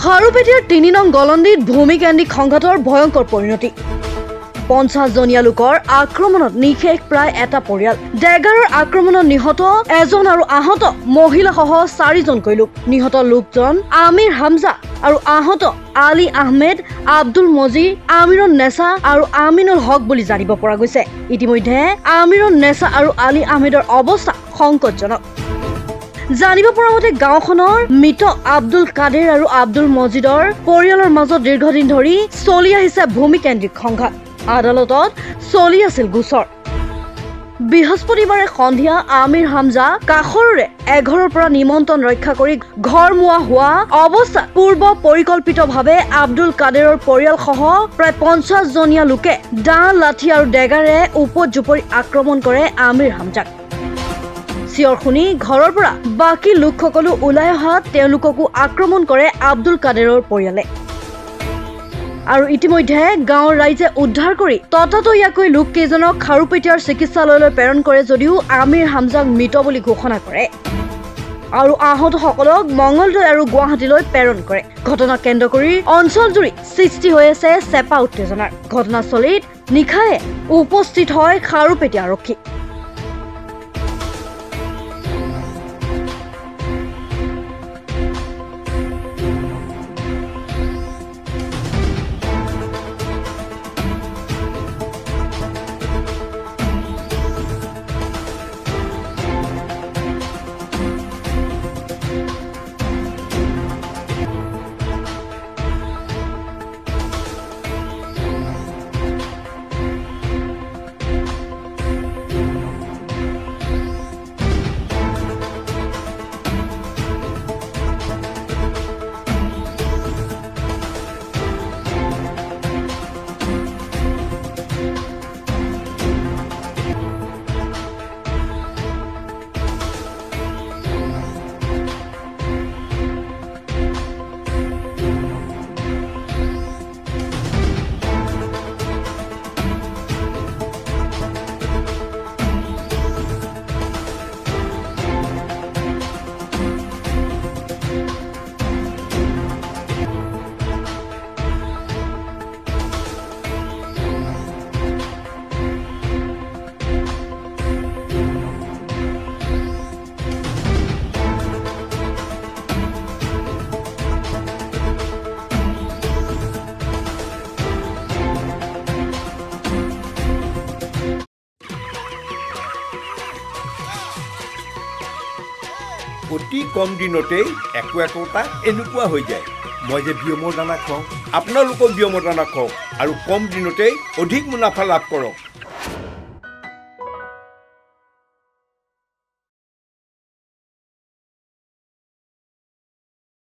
খাৰুপেটীয়াৰ ৩ নং গলন্দিত ভূমিকেন্দ্ৰিক সংঘাতৰ ভয়ংকৰ পৰিণতি ৫০ জনীয়া লোকৰ আক্ৰমণত নিশেষ প্ৰায় এটা পৰিয়াল ডেগাৰৰ আক্ৰমণত নিহত এজন আৰু আহত মহিলাসহ ৪জনকৈ লোক নিহত লোকজন আমিৰ হামজা আৰু আহত আলী আহমেদ আব্দুল মজিদ আমিৰুন নেছা আৰু আমিনুল হক বুলি জানিব পৰা গৈছে ইতিমধ্যে আমিৰুন নেছা আৰু আলী আহমেদৰ অৱস্থা সংকটজনক জানিব পৰা মতে গাঁওখনৰ মৃত আব্দুল কাদেৰ আৰু আব্দুল মজিদৰ পৰিয়ালৰ মাজত দীৰ্ঘদিন ধৰি চলি আহিছে ভূমিকেন্দ্ৰিক সংঘাত আদালতত চলি আছিল গোচৰ বৃহস্পতিবাৰে সন্ধিয়া আমিৰ হামজা কাখৰৰে এঘৰৰ পৰা নিমন্ত্ৰণ ৰক্ষা কৰি ঘৰ মুৱা হোৱা অৱস্থাত পূৰ্ব পৰিকল্পিতভাৱে আব্দুল কাদেৰৰ পৰিয়ালসহ প্ৰায় ৫০ জনীয়া লোকে দা লাঠি আৰু ডেগাৰে উপজুপৰি আক্ৰমণ কৰে আমিৰ হামজাক চিঞৰ শুনি ঘৰৰ পৰা বাকী লোকসকলো ওলাই অহাত তেওঁলোককো আক্ৰমণ কৰে আব্দুল কাদেৰৰ পৰিয়ালে আৰু ইতিমধ্যে গাঁৱৰ ৰাইজে উদ্ধাৰ কৰি ততাতৈয়াকৈ লোককেইজনক খাৰুপেটীয়াৰ চিকিৎসালয়লৈ প্ৰেৰণ কৰে যদিও আমিৰ হামজাক মৃত বুলি ঘোষণা কৰে আৰু আহতসকলক মংগলদৈ আৰু গুৱাহাটীলৈ প্ৰেৰণ কৰে ঘটনাক কেন্দ্ৰ কৰি অঞ্চলজুৰি সৃষ্টি হৈ আছে চেপা উত্তেজনাৰ ঘটনাস্থলীত নিশায়ে উপস্থিত হয় খাৰুপেটীয়া আৰক্ষী অতি কম দিনতেই একোটা এনেকুৱা হৈ যায় মই যে বিয়মৰ দানা খাওঁ আপোনালোকক বিয়মৰ দানা খাওক আৰু কম দিনতেই অধিক মুনাফা লাভ কৰক